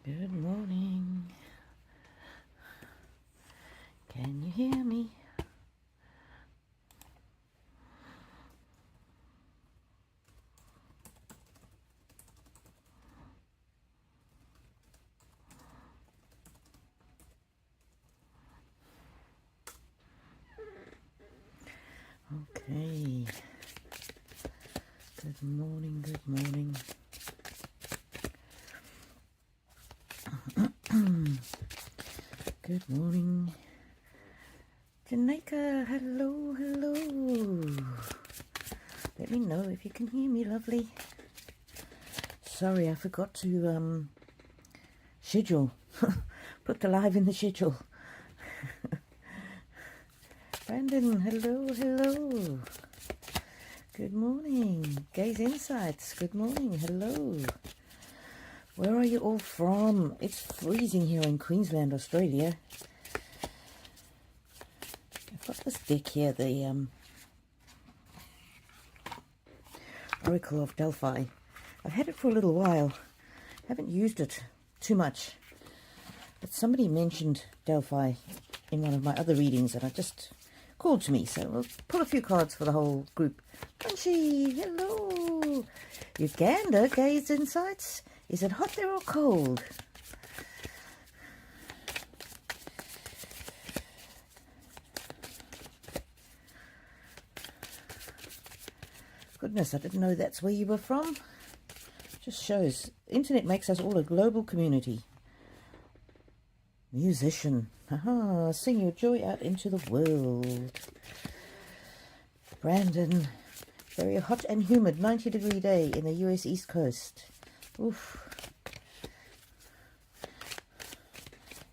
Good morning. Can you hear me? Okay. Good morning, good morning. Good morning. Jamaica, hello, hello. Let me know if you can hear me, lovely. Sorry, I forgot to schedule. Put the live in the schedule. Brandon, hello, hello. Good morning. Gaze Insights, good morning, hello. Where are you all from? It's freezing here in Queensland, Australia. I've got this deck here, the Oracle of Delphi. I've had it for a little while. Haven't used it too much. But somebody mentioned Delphi in one of my other readings and it just called to me. So we'll pull a few cards for the whole group. Punchy, hello. Uganda, Gaze Insights. Is it hot there or cold? Goodness, I didn't know that's where you were from. Just shows. Internet makes us all a global community. Musician. Haha, sing your joy out into the world. Brandon. Very hot and humid, 90-degree day in the US East Coast. Oof.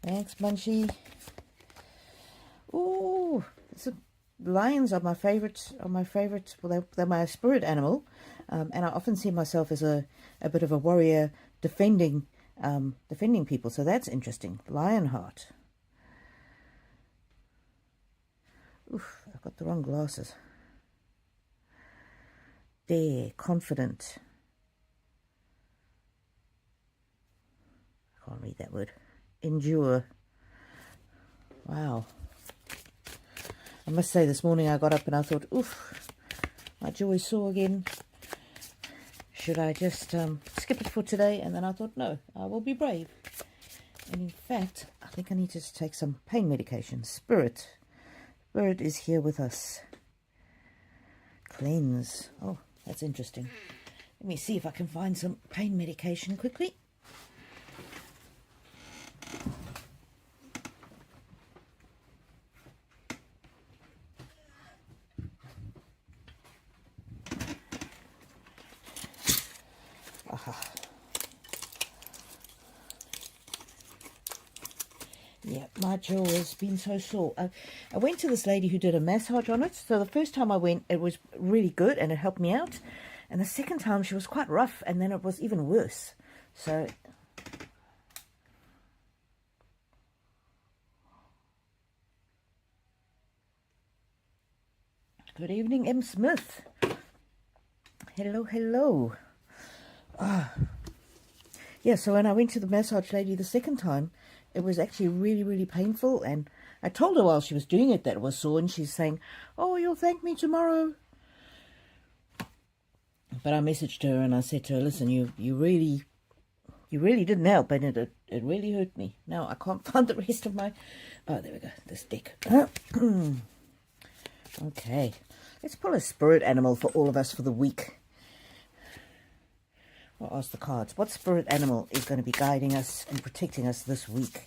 Thanks, Munchie. Ooh, lions are my favorite. Well, they're my spirit animal, and I often see myself as a bit of a warrior defending people. So that's interesting. Lionheart. Oof, I've got the wrong glasses. Dare, confident. I can't read that word. Endure. Wow. I must say this morning I got up and I thought, oof, my jaw is sore again. Should I just skip it for today? And then I thought, no, I will be brave. And in fact, I think I need to take some pain medication. Spirit is here with us. Cleanse. Oh, that's interesting. Let me see if I can find some pain medication quickly. Yeah, my jaw has been so sore. I went to this lady who did a massage on it. So the first time I went, it was really good and it helped me out. And the second time she was quite rough and then it was even worse. So good evening, M. Smith. Hello, hello. Yeah, so when I went to the massage lady the second time, it was actually really, really painful. And I told her while she was doing it that it was sore. And she's saying, oh, you'll thank me tomorrow. But I messaged her and I said to her, listen, you really didn't help. And it really hurt me. Now I can't find the rest of my... Oh, there we go. This deck. Okay. Let's pull a spirit animal for all of us for the week. I'll ask the cards. What spirit animal is going to be guiding us and protecting us this week?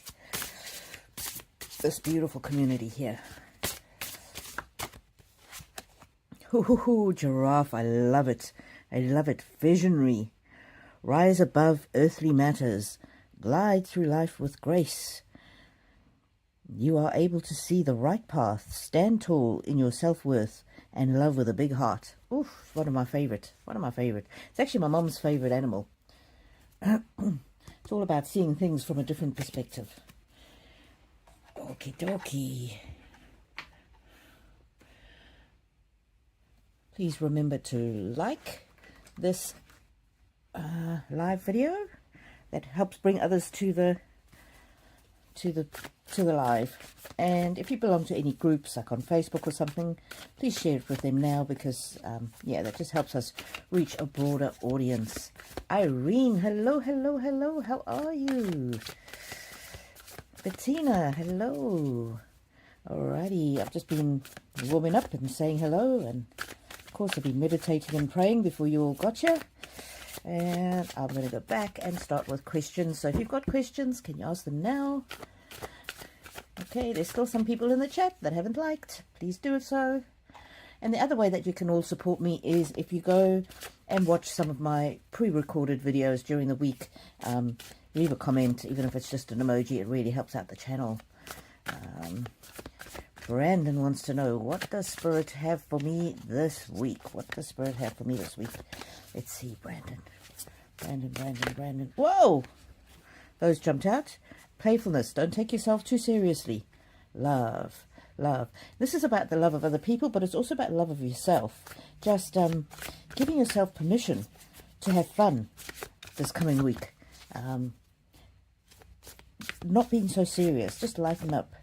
This beautiful community here. Ooh, giraffe. I love it. I love it. Visionary. Rise above earthly matters. Glide through life with grace. You are able to see the right path. Stand tall in your self-worth and love with a big heart. Oof, one of my favorite. It's actually my mom's favorite animal. It's all about seeing things from a different perspective. Okie dokie. Please remember to like this live video. that helps bring others to the live. And if you belong to any groups like on Facebook or something, please share it with them now, because yeah, that just helps us reach a broader audience. Irene, hello, hello, hello, how are you? Bettina, hello. Alrighty, I've just been warming up and saying hello, and of course I've been meditating and praying before you all got here. And I'm going to go back and start with questions. So if you've got questions, can you ask them now? Okay, there's still some people in the chat that haven't liked. Please do so. And the other way that you can all support me is if you go and watch some of my pre-recorded videos during the week. Leave a comment, even if it's just an emoji. It really helps out the channel. Brandon wants to know, what does Spirit have for me this week? What does Spirit have for me this week? Let's see, Brandon. Brandon. Whoa! Those jumped out. Playfulness. Don't take yourself too seriously. Love. This is about the love of other people, but it's also about love of yourself. Just giving yourself permission to have fun this coming week. Not being so serious. Just lighten up.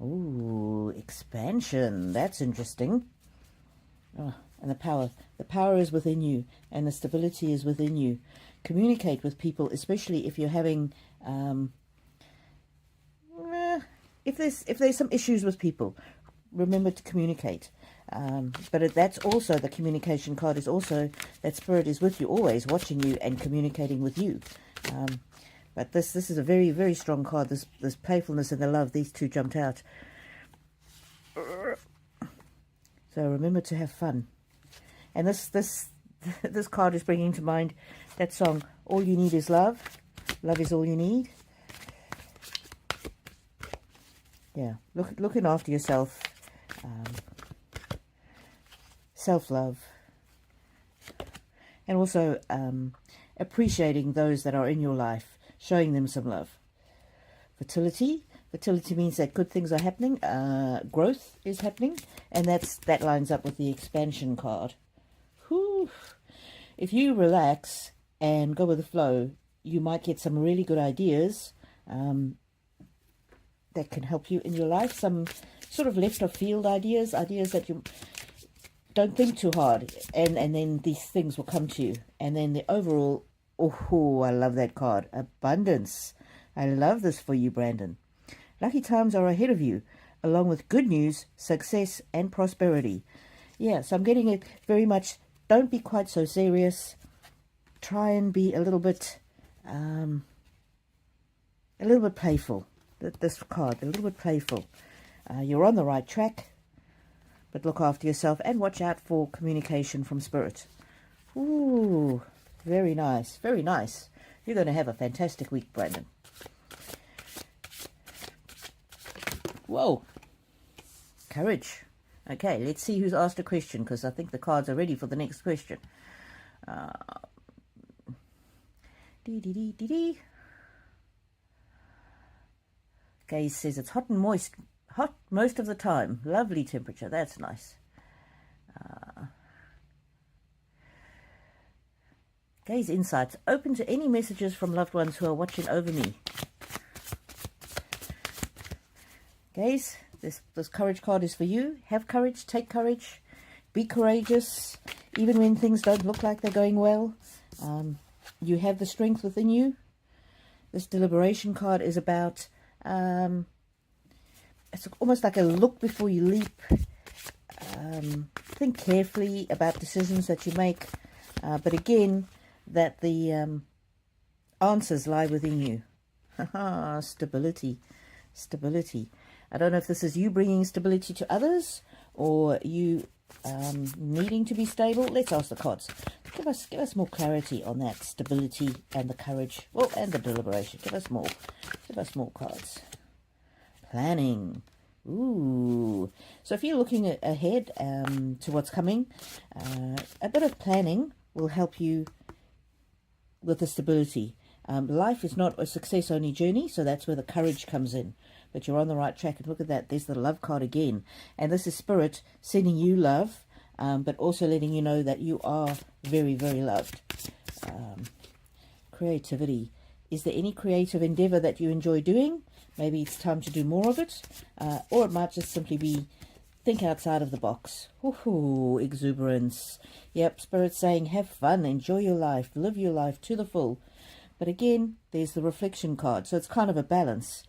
Ooh, expansion. That's interesting. Oh, and the power. The power is within you, and the stability is within you. Communicate with people, especially if you're having, if there's some issues with people. Remember to communicate. But that's also, the communication card is also that Spirit is with you, always watching you and communicating with you. But this is a very, very strong card. This playfulness and the love, these two jumped out. So remember to have fun. And this card is bringing to mind that song, All You Need Is Love. Love is all you need. Yeah, looking after yourself. Self-love. And also appreciating those that are in your life. Showing them some love. Fertility. Fertility means that good things are happening. Growth is happening. And that lines up with the expansion card. Whew. If you relax and go with the flow, you might get some really good ideas that can help you in your life. Some sort of left of field ideas that you don't think too hard. And then these things will come to you. And then the overall, oh, I love that card. Abundance. I love this for you, Brandon. Lucky times are ahead of you, along with good news, success, and prosperity. Yeah, so I'm getting it very much. Don't be quite so serious. Try and be a little bit playful. This card, a little bit playful. You're on the right track, but look after yourself and watch out for communication from Spirit. Ooh, very nice, very nice. You're going to have a fantastic week, Brandon. Whoa, courage. Okay, let's see who's asked a question, because I think the cards are ready for the next question. Gaze says it's hot and moist. Hot most of the time. Lovely temperature. That's nice. Gaze insights. Open to any messages from loved ones who are watching over me. Gaze, this courage card is for you. Have courage, take courage, be courageous, even when things don't look like they're going well. You have the strength within you. This deliberation card is about, it's almost like a look before you leap. Think carefully about decisions that you make. But again, that the answers lie within you. Stability. Stability. I don't know if this is you bringing stability to others or you needing to be stable. Let's ask the cards. Give us more clarity on that stability and the courage. Well, and the deliberation. Give us more. Give us more cards. Planning. Ooh. So if you're looking ahead to what's coming, a bit of planning will help you with the stability. Life is not a success-only journey, so that's where the courage comes in. But you're on the right track. And look at that. There's the love card again. And this is Spirit sending you love, but also letting you know that you are very, very loved. Creativity. Is there any creative endeavor that you enjoy doing? Maybe it's time to do more of it. Or it might just simply be think outside of the box. Woohoo, exuberance. Yep, Spirit's saying have fun, enjoy your life, live your life to the full. But again, there's the reflection card. So it's kind of a balance.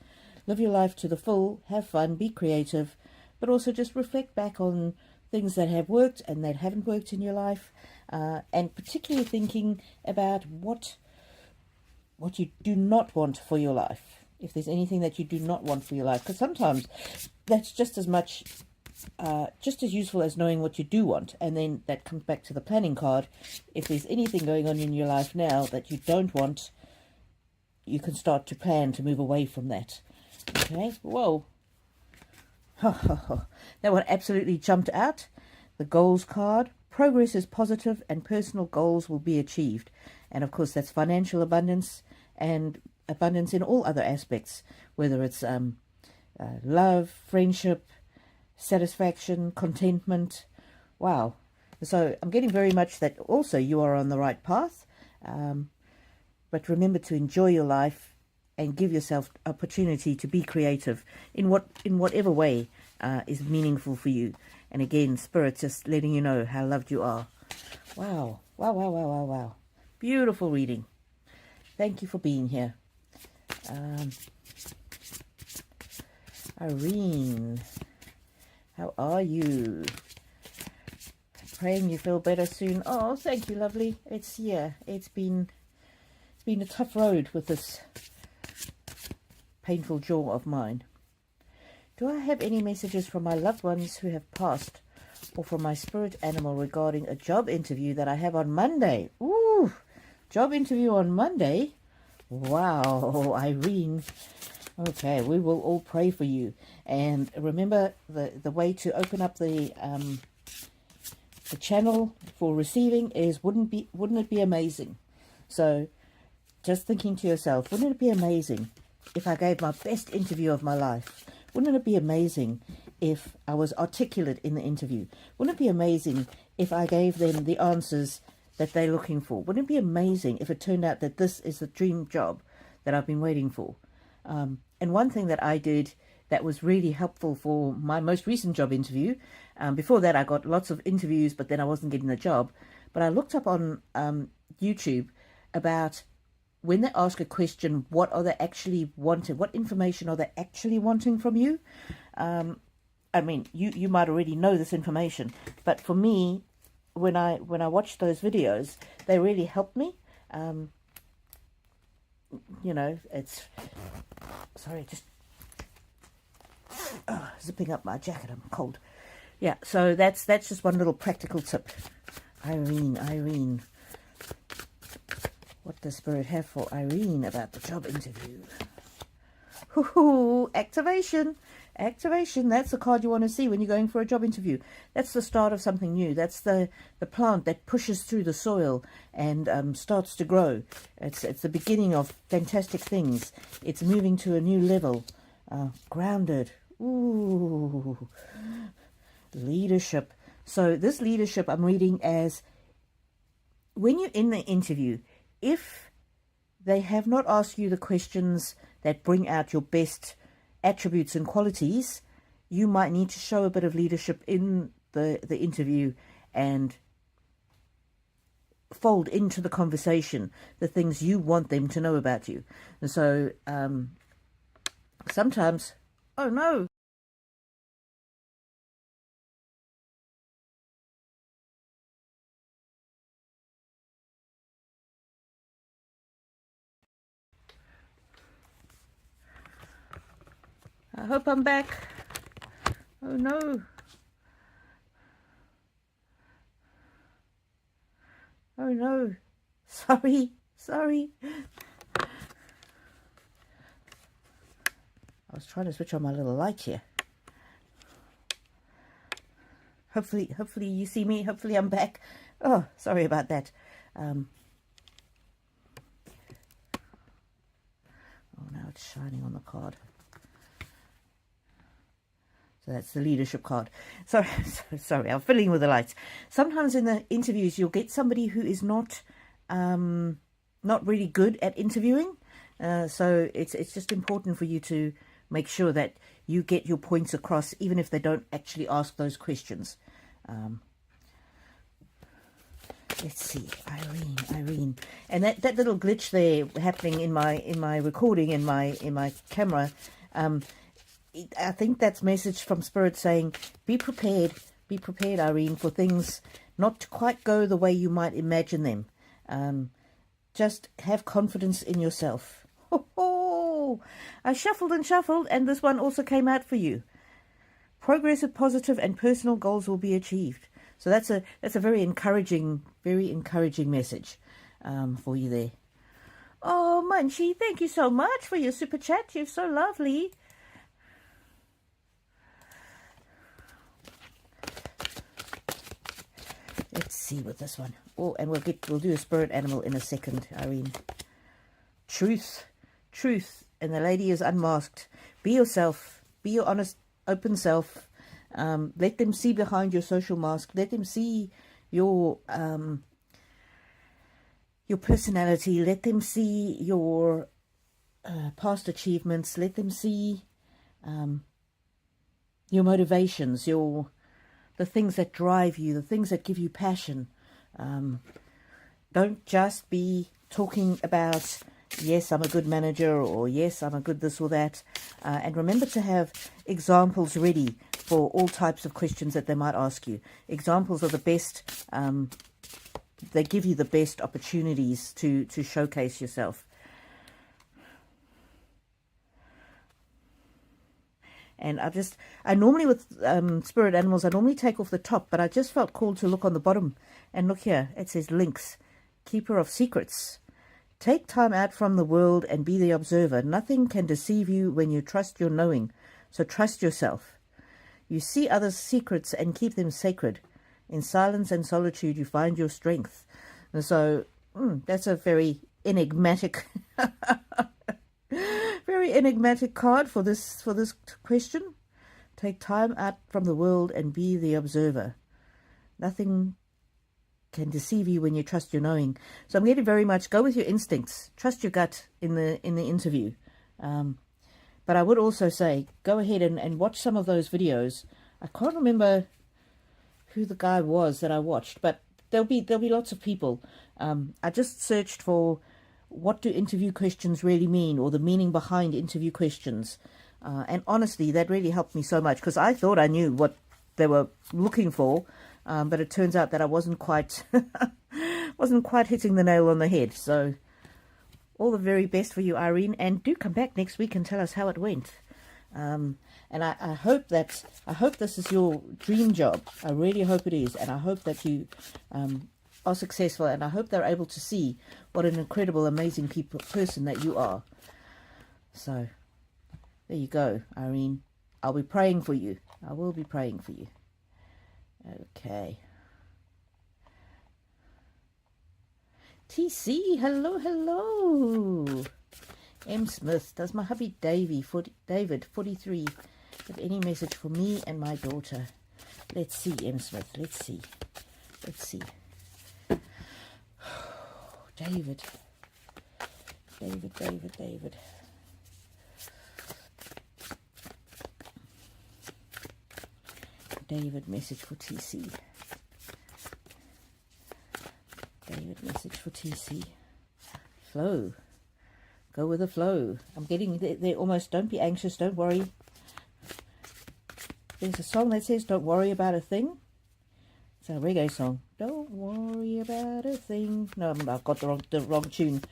Live your life to the full, have fun, be creative, but also just reflect back on things that have worked and that haven't worked in your life. And particularly thinking about what you do not want for your life. If there's anything that you do not want for your life. Because sometimes that's just as much, just as useful as knowing what you do want. And then that comes back to the planning card. If there's anything going on in your life now that you don't want, you can start to plan to move away from that. Okay, whoa. That one absolutely jumped out. The goals card. Progress is positive and personal goals will be achieved. And of course, that's financial abundance and abundance in all other aspects, whether it's love, friendship, satisfaction, contentment. Wow. So I'm getting very much that also you are on the right path. But remember to enjoy your life and give yourself opportunity to be creative in whatever way is meaningful for you. And again, Spirit just letting you know how loved you are. Wow. Wow, wow, wow, wow, wow. Beautiful reading. Thank you for being here. Irene, how are you? Praying you feel better soon. Oh, thank you, lovely. It's been a tough road with this painful jaw of mine. Do I have any messages from my loved ones who have passed or from my spirit animal regarding a job interview that I have on Monday? Ooh, job interview on Monday? Wow, Irene. Okay, we will all pray for you. And remember, the way to open up the channel for receiving is, wouldn't it be amazing? So just thinking to yourself, wouldn't it be amazing if I gave my best interview of my life? Wouldn't it be amazing if I was articulate in the interview? Wouldn't it be amazing if I gave them the answers that they're looking for? Wouldn't it be amazing if it turned out that this is the dream job that I've been waiting for? And one thing that I did that was really helpful for my most recent job interview, before that I got lots of interviews, but then I wasn't getting the job. But I looked up on YouTube about when they ask a question, what are they actually wanting? What information are they actually wanting from you? I mean, you might already know this information, but for me, when I watched those videos, they really helped me. You know, it's sorry, just zipping up my jacket. I'm cold. Yeah, so that's just one little practical tip. Irene. What does Spirit have for Irene about the job interview? Hoo-hoo, activation. Activation, that's the card you want to see when you're going for a job interview. That's the start of something new. That's the plant that pushes through the soil and starts to grow. It's the beginning of fantastic things. It's moving to a new level. Grounded. Ooh. Leadership. So this leadership I'm reading as when you're in the interview, if they have not asked you the questions that bring out your best attributes and qualities, you might need to show a bit of leadership in the interview and fold into the conversation the things you want them to know about you. And so sometimes, oh no, I hope I'm back. Oh no. Oh no. Sorry. I was trying to switch on my little light here. Hopefully you see me. Hopefully I'm back. Oh, sorry about that. Oh, now it's shining on the card. So that's the leadership card. Sorry, I'm fiddling with the lights. Sometimes in the interviews, you'll get somebody who is not not really good at interviewing. So it's just important for you to make sure that you get your points across, even if they don't actually ask those questions. Let's see, Irene, and that little glitch there happening in my recording in my camera. I think that's message from Spirit saying, be prepared, Irene, for things not to quite go the way you might imagine them. Just have confidence in yourself. Oh, I shuffled and shuffled, and this one also came out for you. Progressive, positive, and personal goals will be achieved. So that's a very encouraging message for you there. Oh, Munchie, thank you so much for your super chat. You're so lovely. Let's see with this one. Oh, and we'll do a spirit animal in a second, Irene. Truth. And the lady is unmasked. Be yourself. Be your honest, open self. Let them see behind your social mask. Let them see your personality. Let them see your past achievements. Let them see your motivations, the things that drive you, the things that give you passion. Don't just be talking about, yes, I'm a good manager, or yes, I'm a good this or that. And remember to have examples ready for all types of questions that they might ask you. Examples are the best, they give you the best opportunities to showcase yourself. And I normally with spirit animals, I normally take off the top, but I just felt called to look on the bottom. And look here, it says Lynx, keeper of secrets. Take time out from the world and be the observer. Nothing can deceive you when you trust your knowing. So trust yourself. You see others' secrets and keep them sacred. In silence and solitude, you find your strength. And so that's a very enigmatic, very enigmatic card for this question. Take time out from the world and be the observer. Nothing can deceive you when you trust your knowing. So I'm getting very much go with your instincts. Trust your gut in the interview. But I would also say go ahead and watch some of those videos. I can't remember who the guy was that I watched, but there'll be lots of people. I just searched for what do interview questions really mean, or the meaning behind interview questions. And honestly, that really helped me so much, because I thought I knew what they were looking for, but it turns out that I wasn't quite hitting the nail on the head. So all the very best for you, Irene, and do come back next week and tell us how it went. And I hope this is your dream job. I really hope it is, and I hope that you are successful, and I hope they're able to see what an incredible, amazing person that you are. So there you go, Irene. I'll be praying for you. I will be praying for you. Okay. TC, hello. M. Smith, does my hubby David, 43, have any message for me and my daughter? Let's see, M. Smith, let's see. David. David, message for TC. David, message for TC. Flow. Go with the flow. I'm getting there almost. Don't be anxious. Don't worry. There's a song that says, don't worry about a thing. It's a reggae song. Don't worry about a thing. No, I've got the wrong tune.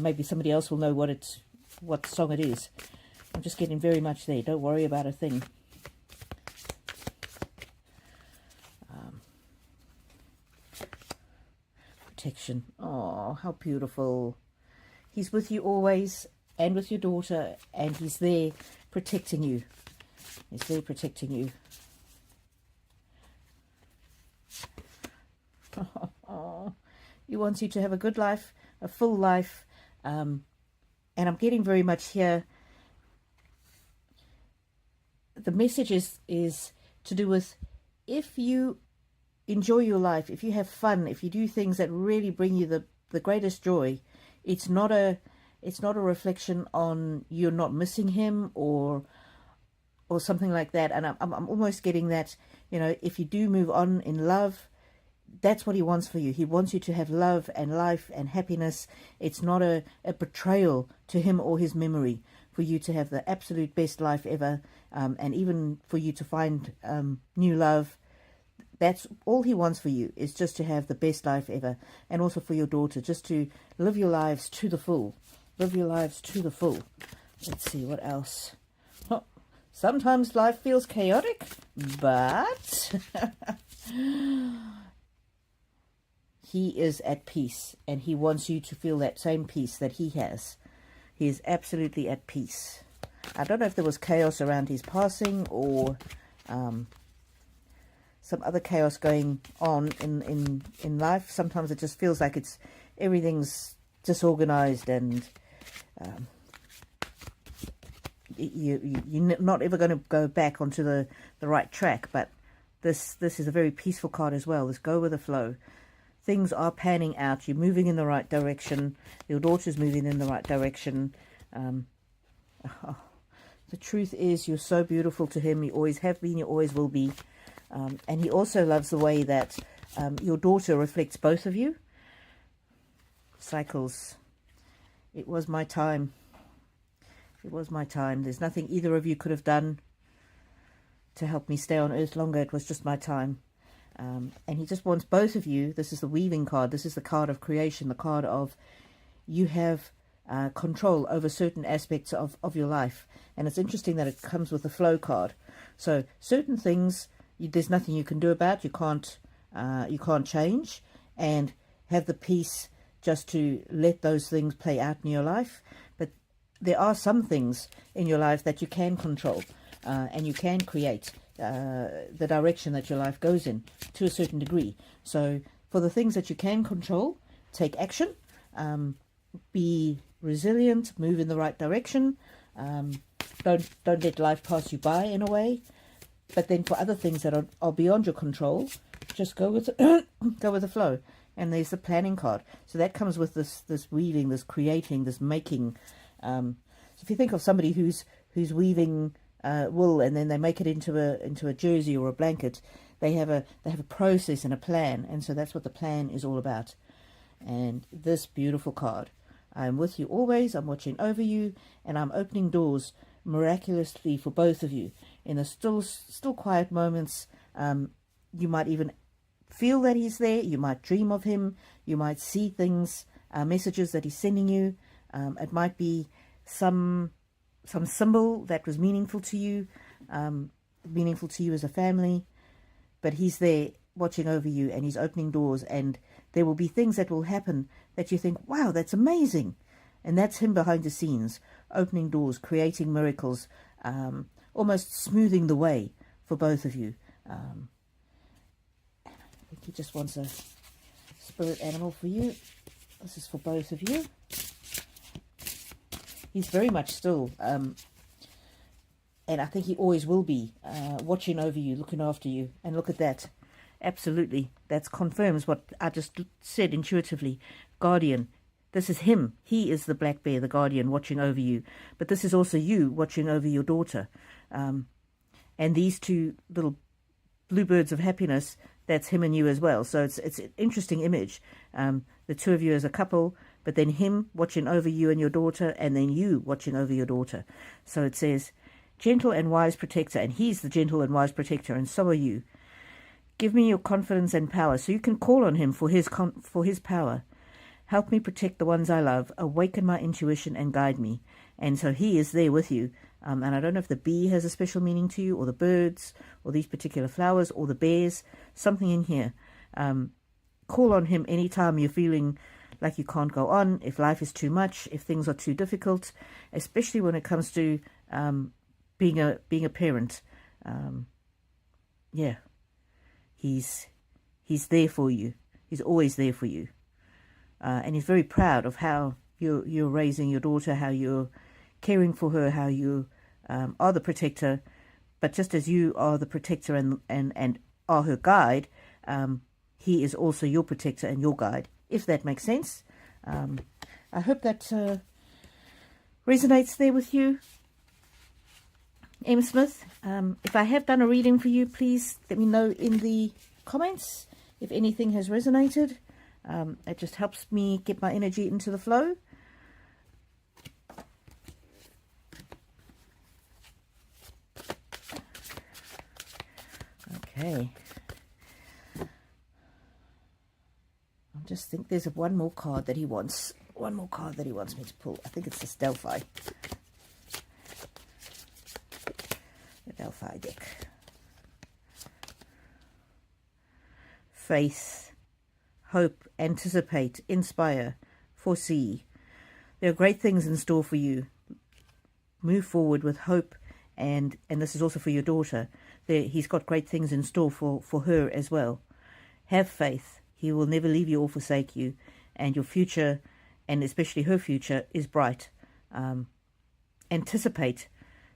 Maybe somebody else will know what song it is. I'm just getting very much there. Don't worry about a thing. Protection. Oh, how beautiful. He's with you always, and with your daughter, and he's there protecting you. He's there protecting you. He wants you to have a good life, a full life. And I'm getting very much here. The message is to do with, if you enjoy your life, if you have fun, if you do things that really bring you the greatest joy, it's not a reflection on you're not missing him or something like that. And I'm almost getting that, if you do move on in love, that's what he wants for you. He wants you to have love and life and happiness. It's not a betrayal to him or his memory, for you to have the absolute best life ever, and even for you to find new love. That's all he wants for you, is just to have the best life ever. And also for your daughter, just to live your lives to the full. Live your lives to the full. Let's see, what else? Oh, sometimes life feels chaotic, but he is at peace, and he wants you to feel that same peace that he has. He is absolutely at peace. I don't know if there was chaos around his passing, or some other chaos going on in life. Sometimes it just feels like everything's disorganized, and you're not ever going to go back onto the right track. But this is a very peaceful card as well. Let's go with the flow. Things are panning out. You're moving in the right direction. Your daughter's moving in the right direction. The truth is, you're so beautiful to him. You always have been. You always will be. And he also loves the way that your daughter reflects both of you. Cycles. It was my time. It was my time. There's nothing either of you could have done to help me stay on earth longer. It was just my time. And he just wants both of you. This is the weaving card. This is the card of creation, the card of you have control over certain aspects of your life. And it's interesting that it comes with the flow card. So certain things, there's nothing you can do about. You can't change, and have the peace just to let those things play out in your life. But there are some things in your life that you can control, and you can create the direction that your life goes in to a certain degree. So for the things that you can control, take action, be resilient, move in the right direction. Don't let life pass you by in a way. But then for other things that are beyond your control, just go with go with the flow. And there's the planning card. So that comes with this weaving, this creating, this making. So if you think of somebody who's weaving wool, and then they make it into a jersey or a blanket, they have a process and a plan. And so that's what the plan is all about. And this beautiful card: I'm with you always, I'm watching over you, and I'm opening doors miraculously for both of you. In the still quiet moments, you might even feel that he's there. You might dream of him. You might see things, messages that he's sending you. It might be some symbol that was meaningful to you as a family. But he's there watching over you, and he's opening doors, and there will be things that will happen that you think, wow, that's amazing. And that's him behind the scenes, opening doors, creating miracles, almost smoothing the way for both of you. I think he just wants a spirit animal for you. This is for both of you. He's very much still, and I think he always will be, watching over you, looking after you. And look at that. Absolutely. That confirms what I just said intuitively. Guardian. This is him. He is the black bear, the guardian, watching over you. But this is also you watching over your daughter. And these two little bluebirds of happiness, that's him and you as well. So it's an interesting image. The two of you as a couple, but then him watching over you and your daughter, and then you watching over your daughter. So it says, gentle and wise protector, and he's the gentle and wise protector, and so are you. Give me your confidence and power, so you can call on him for his power. Help me protect the ones I love, awaken my intuition and guide me. And so he is there with you. And I don't know if the bee has a special meaning to you, or the birds, or these particular flowers, or the bears, something in here. Call on him anytime you're feeling like you can't go on, if life is too much, if things are too difficult, especially when it comes to being a parent. Yeah. He's there for you. He's always there for you. And he's very proud of how you're raising your daughter, how you're caring for her, how you are the protector. But just as you are the protector and are her guide, he is also your protector and your guide, if that makes sense. I hope that resonates there with you, M. Smith. If I have done a reading for you, please let me know in the comments if anything has resonated. It just helps me get my energy into the flow. Okay. I just think there's one more card that he wants. One more card that he wants me to pull. I think it's this Delphi. The Delphi deck. Faith, hope, anticipate, inspire, foresee. There are great things in store for you. Move forward with hope, and this is also for your daughter. He's got great things in store for her as well. Have faith. He will never leave you or forsake you, and your future, and especially her future, is bright. Anticipate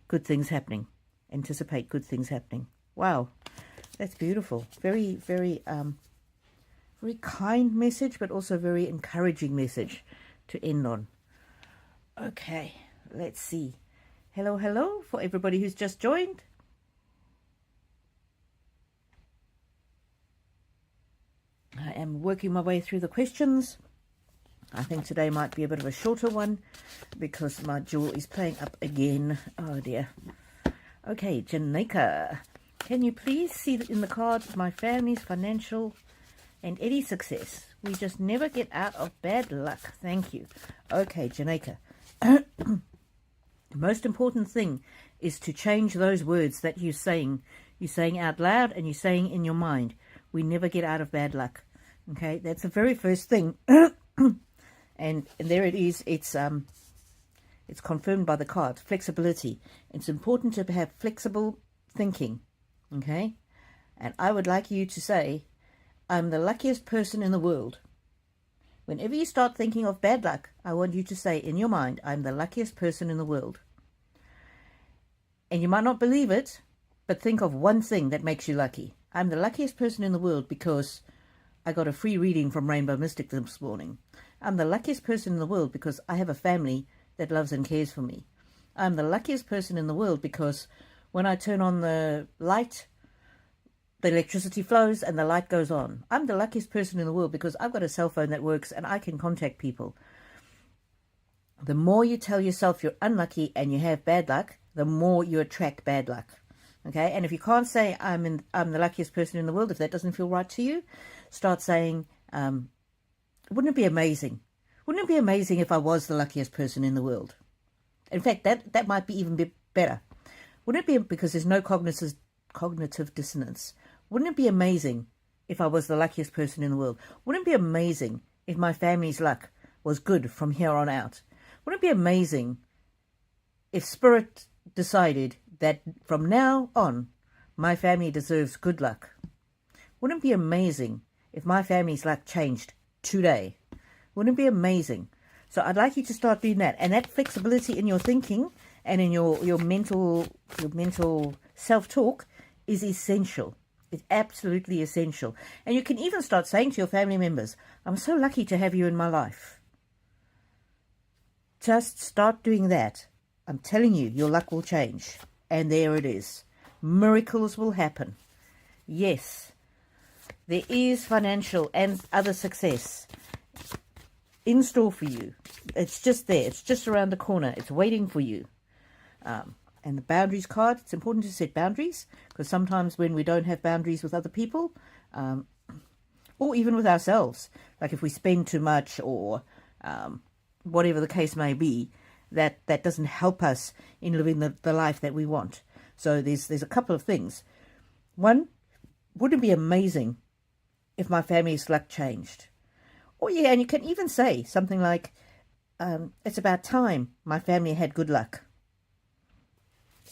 good things happening. Anticipate good things happening. Wow, that's beautiful. Very, very, very kind message, but also very encouraging message to end on. Okay, let's see. Hello, hello, for everybody who's just joined. I am working my way through the questions. I think today might be a bit of a shorter one because my jewel is playing up again. Oh dear. Okay, Janeka, can you please see in the cards my family's financial and any success? We just never get out of bad luck. Thank you. Okay, Janeka. The most important thing is to change those words that you're saying. You're saying out loud and you're saying in your mind. We never get out of bad luck. Okay, that's the very first thing. and there it is. It's confirmed by the card. Flexibility. It's important to have flexible thinking. Okay, and I would like you to say, I'm the luckiest person in the world. Whenever you start thinking of bad luck, I want you to say in your mind, I'm the luckiest person in the world. And you might not believe it, but think of one thing that makes you lucky. I'm the luckiest person in the world because I got a free reading from Rainbow Mystic this morning. I'm the luckiest person in the world because I have a family that loves and cares for me. I'm the luckiest person in the world because when I turn on the light, the electricity flows and the light goes on. I'm the luckiest person in the world because I've got a cell phone that works and I can contact people. The more you tell yourself you're unlucky and you have bad luck, the more you attract bad luck. Okay, and if you can't say I'm the luckiest person in the world, if that doesn't feel right to you, start saying, wouldn't it be amazing? Wouldn't it be amazing if I was the luckiest person in the world? In fact, that might be even better. Wouldn't it be, because there's no cognitive dissonance, wouldn't it be amazing if I was the luckiest person in the world? Wouldn't it be amazing if my family's luck was good from here on out? Wouldn't it be amazing if Spirit decided that from now on, my family deserves good luck? Wouldn't it be amazing if my family's luck changed today? Wouldn't it be amazing? So I'd like you to start doing that. And that flexibility in your thinking and in your mental self-talk is essential. It's absolutely essential. And you can even start saying to your family members, I'm so lucky to have you in my life. Just start doing that. I'm telling you, your luck will change. And there it is. Miracles will happen. Yes, there is financial and other success in store for you. It's just there. It's just around the corner. It's waiting for you. And the boundaries card, it's important to set boundaries, because sometimes when we don't have boundaries with other people, or even with ourselves, like if we spend too much or whatever the case may be, that doesn't help us in living the life that we want. So there's a couple of things. One, wouldn't it be amazing if my family's luck changed? Oh yeah, and you can even say something like, it's about time my family had good luck.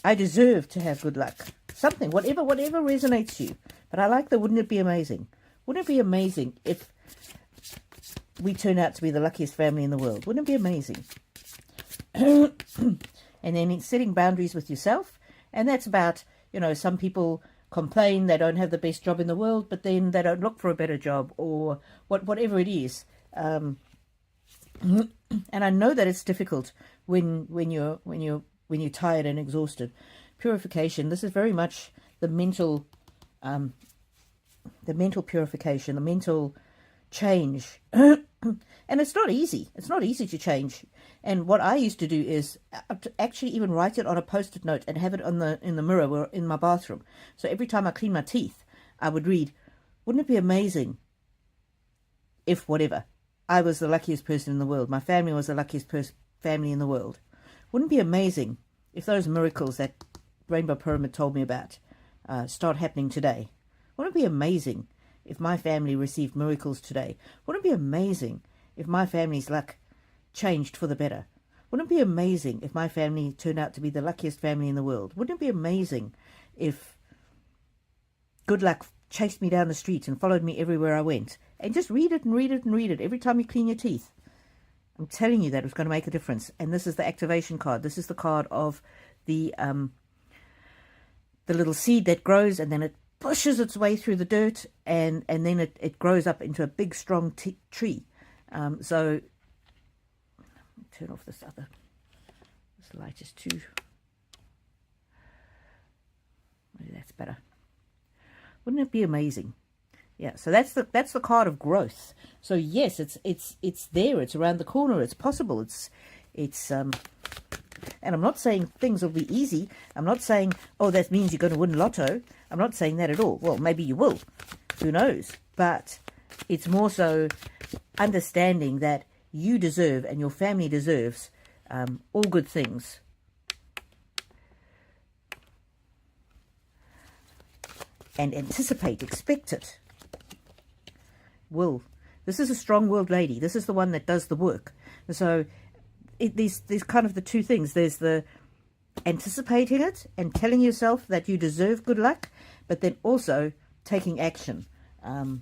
I deserve to have good luck. Something, whatever resonates to you. But I like the wouldn't it be amazing? Wouldn't it be amazing if we turn out to be the luckiest family in the world? Wouldn't it be amazing? And then setting boundaries with yourself. And that's about, some people complain they don't have the best job in the world, but then they don't look for a better job, or whatever it is. And I know that it's difficult when you're tired and exhausted. Purification. This is very much the mental purification, the mental change. And it's not easy. It's not easy to change. And what I used to do is to actually even write it on a post-it note and have it on in the mirror or in my bathroom. So every time I clean my teeth, I would read, wouldn't it be amazing if whatever, I was the luckiest person in the world, my family was the luckiest family in the world. Wouldn't it be amazing if those miracles that Rainbow Pyramid told me about start happening today? Wouldn't it be amazing if my family received miracles today? Wouldn't it be amazing if my family's luck changed for the better? Wouldn't it be amazing if my family turned out to be the luckiest family in the world? Wouldn't it be amazing if good luck chased me down the street and followed me everywhere I went? And just read it and read it and read it every time you clean your teeth. I'm telling you that it's going to make a difference. And this is the activation card. This is the card of the little seed that grows, and then it pushes its way through the dirt, and then it grows up into a big, strong tree. So, turn off this light is too, maybe that's better. Wouldn't it be amazing? Yeah, so that's the card of growth. So yes, it's there, it's around the corner, it's possible, it's and I'm not saying things will be easy. I'm not saying, oh, that means you're going to win lotto. I'm not saying that at all. Well, maybe you will. Who knows? But it's more so understanding that you deserve and your family deserves all good things. And anticipate, expect it. Will. This is a strong-willed lady. This is the one that does the work. So there's kind of the two things. There's the anticipating it and telling yourself that you deserve good luck, but then also taking action. And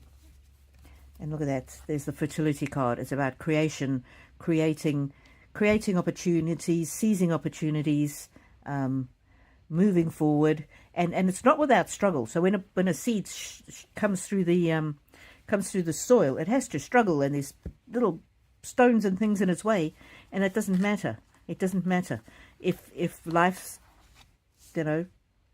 look at that. There's the fertility card. It's about creation, creating opportunities, seizing opportunities, moving forward, and it's not without struggle. So when a seed comes through the soil, it has to struggle, and there's little stones and things in its way, and it doesn't matter. It doesn't matter if life,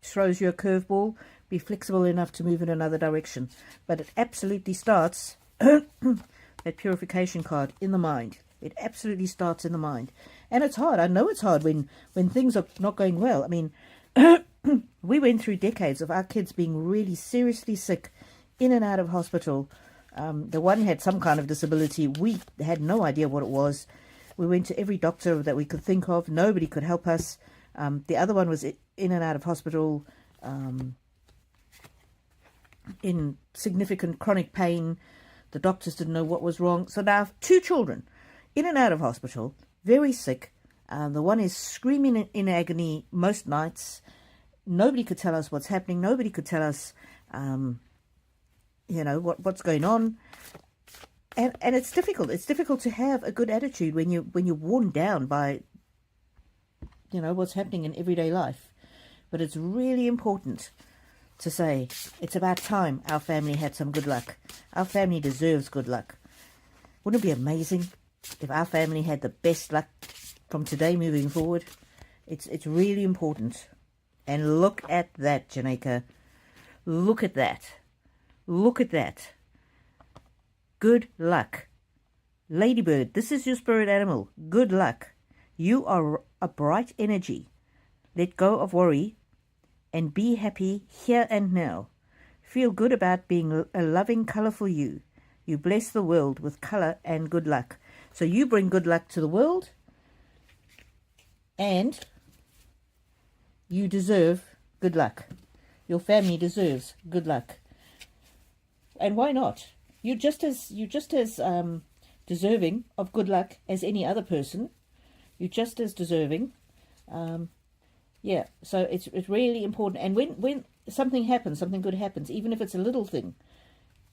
throws you a curveball. Be flexible enough to move in another direction. But it absolutely starts that purification card in the mind. It absolutely starts in the mind, and it's hard. I know it's hard when things are not going well. I mean, we went through decades of our kids being really seriously sick, in and out of hospital. The one had some kind of disability. We had no idea what it was. We went to every doctor that we could think of. Nobody could help us. The other one was in and out of hospital, in significant chronic pain. The doctors didn't know what was wrong. So now 2 children in and out of hospital, very sick. The one is screaming in agony most nights. Nobody could tell us what's happening. Nobody could tell us, what's going on. And it's difficult. It's difficult to have a good attitude when you're worn down by, what's happening in everyday life. But it's really important to say, it's about time our family had some good luck. Our family deserves good luck. Wouldn't it be amazing if our family had the best luck from today moving forward? It's really important. And look at that, Jamaica. Look at that. Look at that. Good luck. Ladybird, this is your spirit animal. Good luck. You are a bright energy. Let go of worry and be happy here and now. Feel good about being a loving, colourful you. You bless the world with colour and good luck. So you bring good luck to the world, and you deserve good luck. Your family deserves good luck. And why not? You're just as deserving of good luck as any other person. You're just as deserving. Yeah, so it's really important. And when something happens, something good happens, even if it's a little thing,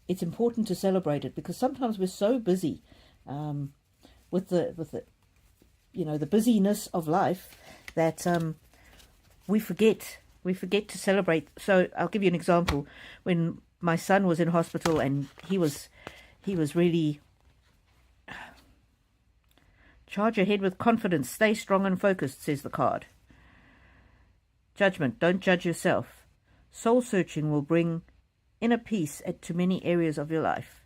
it's important to celebrate it, because sometimes we're so busy with the busyness of life that we forget to celebrate. So I'll give you an example. When my son was in hospital and he was really Charge ahead with confidence. Stay strong and focused, says the card. Judgment. Don't judge yourself. Soul searching will bring inner peace to many areas of your life.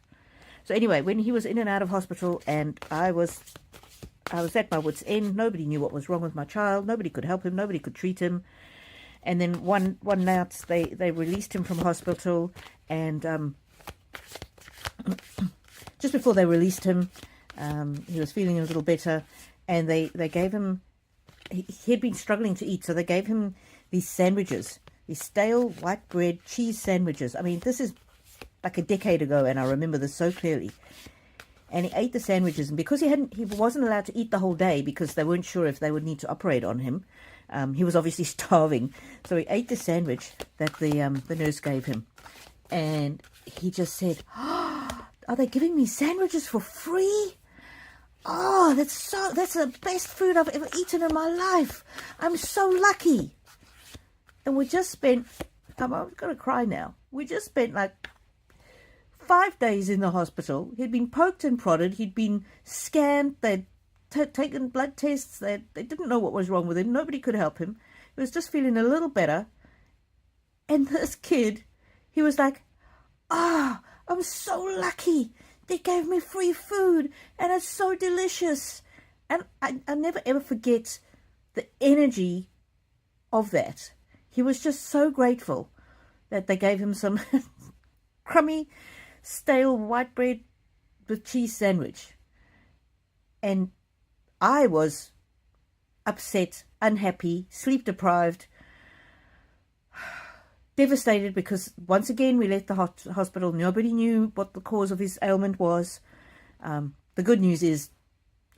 So anyway, when he was in and out of hospital, and I was at my wit's end. Nobody knew what was wrong with my child. Nobody could help him. Nobody could treat him. And then one night they released him from hospital, and just before they released him, he was feeling a little better, and they gave him. He'd been struggling to eat, so they gave him these sandwiches, these stale white bread cheese sandwiches. I mean, this is like a decade ago, and I remember this so clearly. And he ate the sandwiches, and because he wasn't allowed to eat the whole day because they weren't sure if they would need to operate on him. He was obviously starving, so he ate the sandwich that the nurse gave him, and he just said, "Oh, are they giving me sandwiches for free? Oh, that's the best food I've ever eaten in my life. I'm so lucky." And we just spent, I'm going to cry now. We just spent like 5 days in the hospital. He'd been poked and prodded. He'd been scanned. They'd taken blood tests. They didn't know what was wrong with him. Nobody could help him. He was just feeling a little better. And this kid, he was like, "Ah, oh, I'm so lucky. They gave me free food and it's so delicious." And I never ever forget the energy of that. He was just so grateful that they gave him some crummy, stale white bread with cheese sandwich. And I was upset, unhappy, sleep deprived, devastated, because once again we left the hospital. Nobody knew what the cause of his ailment was. The good news is,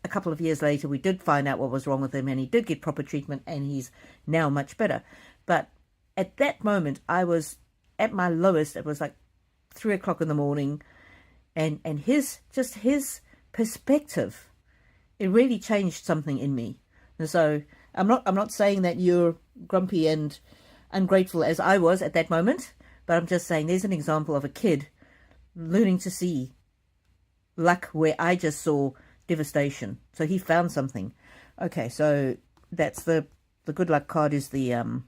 a couple of years later, we did find out what was wrong with him, and he did get proper treatment, and he's now much better. But at that moment, I was at my lowest. It was like 3 o'clock in the morning, and his perspective, it really changed something in me. And so I'm not saying that you're grumpy and ungrateful as I was at that moment, but I'm just saying there's an example of a kid learning to see luck where I just saw devastation. So he found something. Okay, so that's the good luck card is the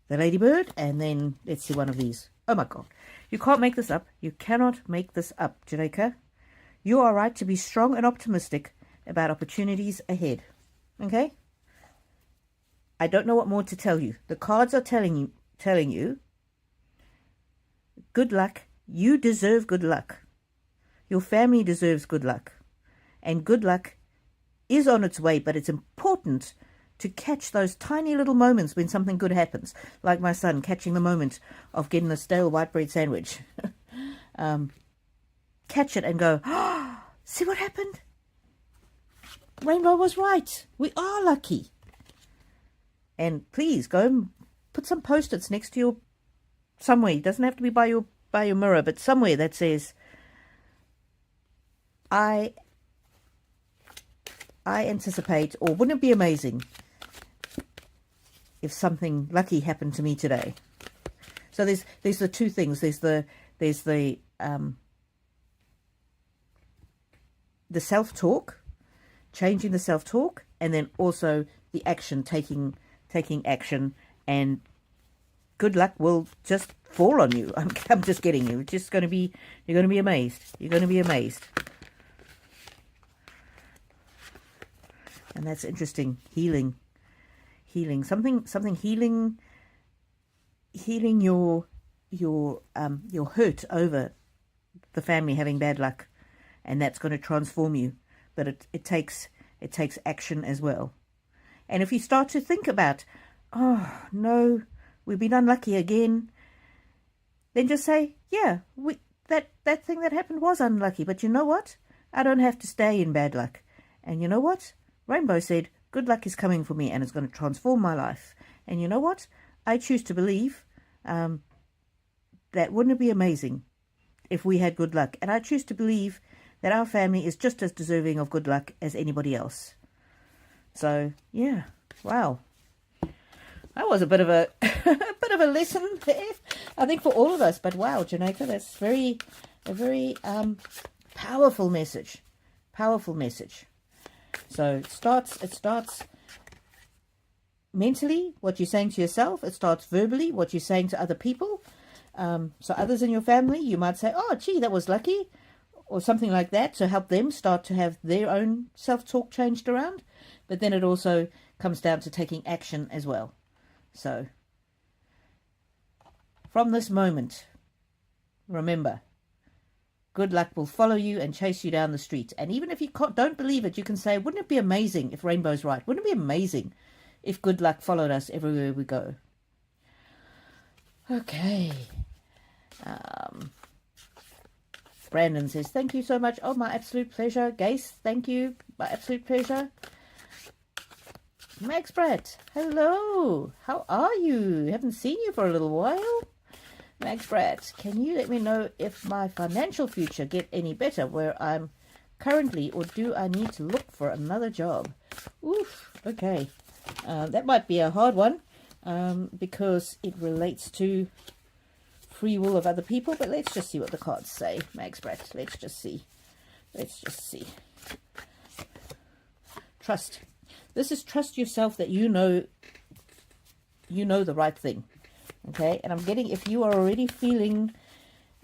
ladybird, and then let's see one of these. Oh my God, you can't make this up. You cannot make this up, Jamaica. You are right to be strong and optimistic about opportunities ahead. Okay? I don't know what more to tell you. The cards are telling you, good luck. You deserve good luck. Your family deserves good luck. And good luck is on its way, but it's important to catch those tiny little moments when something good happens. Like my son catching the moment of getting a stale white bread sandwich. Catch it and go, "Oh, see what happened? Rainbow was right. We are lucky." And please go and put some post-its next to your, somewhere. It doesn't have to be by your mirror, but somewhere that says, I anticipate, or wouldn't it be amazing if something lucky happened to me today? So there's the two things. There's the self-talk, changing the self-talk, and then also the action, taking action, and good luck will just fall on you. I'm just getting you. It's just going to be, you're going to be amazed. You're going to be amazed. And that's interesting. Healing, something healing your hurt over the family having bad luck, and that's going to transform you. But it takes action as well. And if you start to think about, "Oh no, we've been unlucky again," then just say, "Yeah, that thing that happened was unlucky, but you know what? I don't have to stay in bad luck. And you know what? Rainbow said, good luck is coming for me, and it's going to transform my life. And you know what? I choose to believe that wouldn't it be amazing if we had good luck? And I choose to believe that our family is just as deserving of good luck as anybody else." So yeah, wow, that was a bit of a lesson there, I think, for all of us. But wow, Janaka, that's a very powerful message. Powerful message. So it starts mentally, what you're saying to yourself. It starts verbally, what you're saying to other people. So others in your family, you might say, oh, gee, that was lucky, or something like that, to help them start to have their own self-talk changed around. But then it also comes down to taking action as well. So from this moment, remember, good luck will follow you and chase you down the street. And even if you don't believe it, you can say, wouldn't it be amazing if rainbow's right? Wouldn't it be amazing if good luck followed us everywhere we go? Okay. Brandon says, thank you so much. Oh, my absolute pleasure. Gace, thank you. My absolute pleasure. Max Pratt, hello. How are you? Haven't seen you for a little while. Max Pratt, can you let me know if my financial future get any better where I'm currently, or do I need to look for another job? Oof, okay. That might be a hard one because it relates to free will of other people, but let's just see what the cards say, Max Pratt. Let's just see. Trust. This is trust yourself that you know the right thing. Okay, and I'm getting, if you are already feeling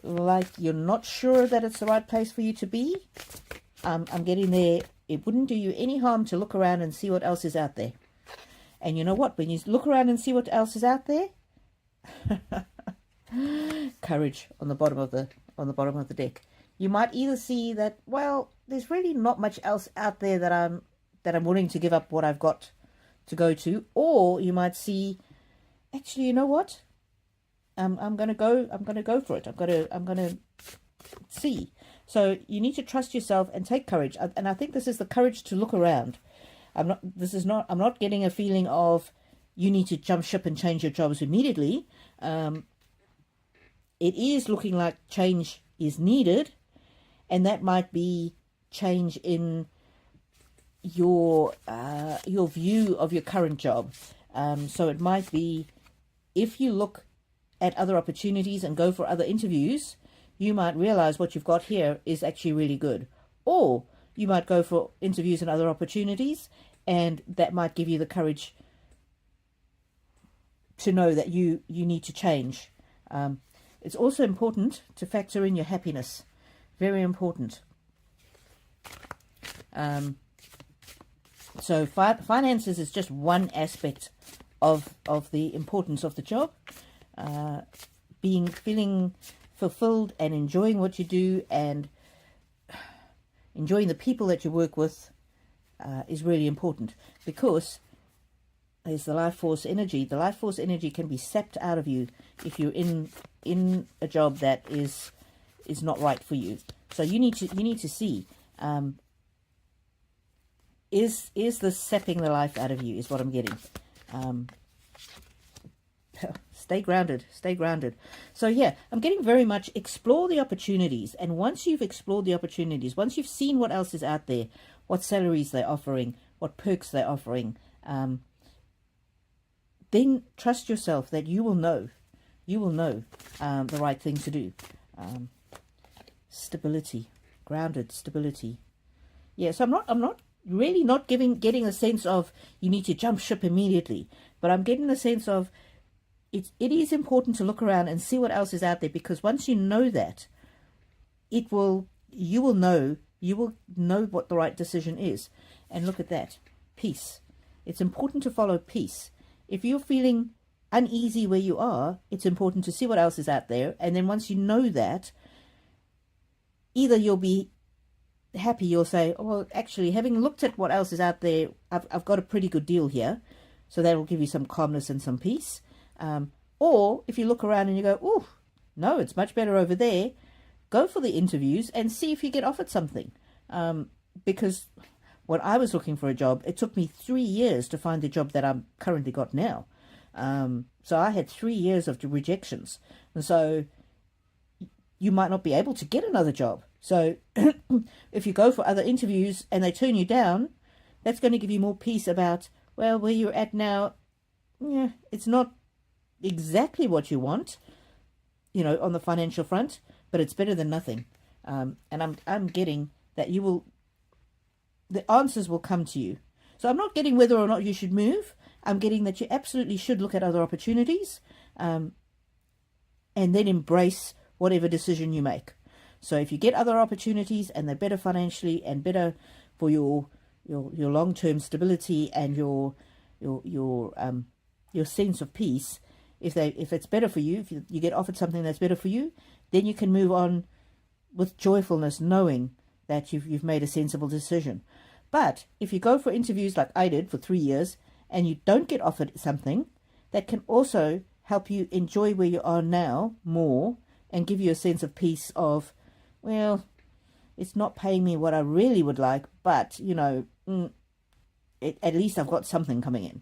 like you're not sure that it's the right place for you to be, I'm getting there. It wouldn't do you any harm to look around and see what else is out there. And you know what? When you look around and see what else is out there, courage on the bottom of the deck. You might either see that, well, there's really not much else out there that I'm willing to give up what I've got to go to, or you might see, actually, you know what? I'm gonna go for it. I'm gonna see. So you need to trust yourself and take courage. And I think this is the courage to look around. I'm not getting a feeling of you need to jump ship and change your jobs immediately. It is looking like change is needed, and that might be change in your view of your current job. So it might be, if you look at other opportunities and go for other interviews, you might realize what you've got here is actually really good. Or you might go for interviews and other opportunities, and that might give you the courage to know that you need to change. It's also important to factor in your happiness. Very important. So finances is just one aspect of the importance of the job. Feeling fulfilled and enjoying what you do and enjoying the people that you work with is really important, because there's the life force energy. The life force energy can be sapped out of you if you're in a job that is not right for you. So you need to see, is this sapping the life out of you, is what I'm getting. Stay grounded. So yeah, I'm getting very much explore the opportunities. And once you've explored the opportunities, once you've seen what else is out there, what salaries they're offering, what perks they're offering, then trust yourself that you will know the right thing to do. Stability, grounded stability. Yeah, so I'm not really not getting a sense of you need to jump ship immediately, but I'm getting the sense of it is important to look around and see what else is out there, because once you know that, you will know what the right decision is. And look at that, peace. It's important to follow peace. If you're feeling uneasy where you are, it's important to see what else is out there. And then once you know that, either you'll be happy, you'll say, oh, well, actually, having looked at what else is out there, I've got a pretty good deal here. So that will give you some calmness and some peace. Or if you look around and you go, oh, no, it's much better over there, go for the interviews and see if you get offered something. Because when I was looking for a job, it took me 3 years to find the job that I'm currently got now. So I had 3 years of rejections. And so you might not be able to get another job. So if you go for other interviews and they turn you down, that's going to give you more peace about, well, where you're at now, yeah, it's not exactly what you want, on the financial front, but it's better than nothing. And I'm getting that you will the answers will come to you. So I'm not getting whether or not you should move. I'm getting that you absolutely should look at other opportunities, and then embrace whatever decision you make. So if you get other opportunities and they're better financially and better for your long-term stability and your sense of peace, if it's better for you, if you get offered something that's better for you, then you can move on with joyfulness, knowing that you've made a sensible decision. But if you go for interviews like I did for 3 years and you don't get offered something, that can also help you enjoy where you are now more and give you a sense of peace of, well, it's not paying me what I really would like, but, you know, at least I've got something coming in.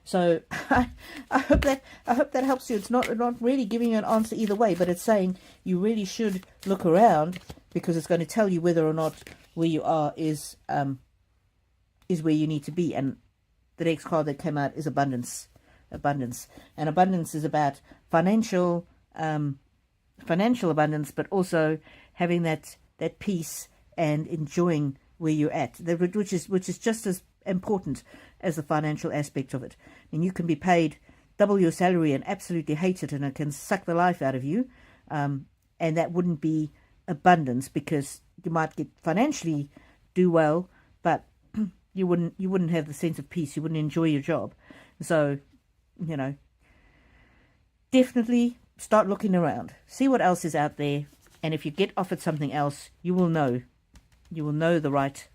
So I hope that helps you. It's not really giving you an answer either way, but it's saying you really should look around, because it's going to tell you whether or not where you are is where you need to be. And the next card that came out is abundance. And abundance is about financial abundance, but also having that peace and enjoying where you're at, which is just as important as the financial aspect of it. I mean, you can be paid double your salary and absolutely hate it, and it can suck the life out of you, and that wouldn't be abundance, because you might get financially do well, but you wouldn't have the sense of peace. You wouldn't enjoy your job. So, you know, definitely start looking around, see what else is out there, and if you get offered something else, you will know the right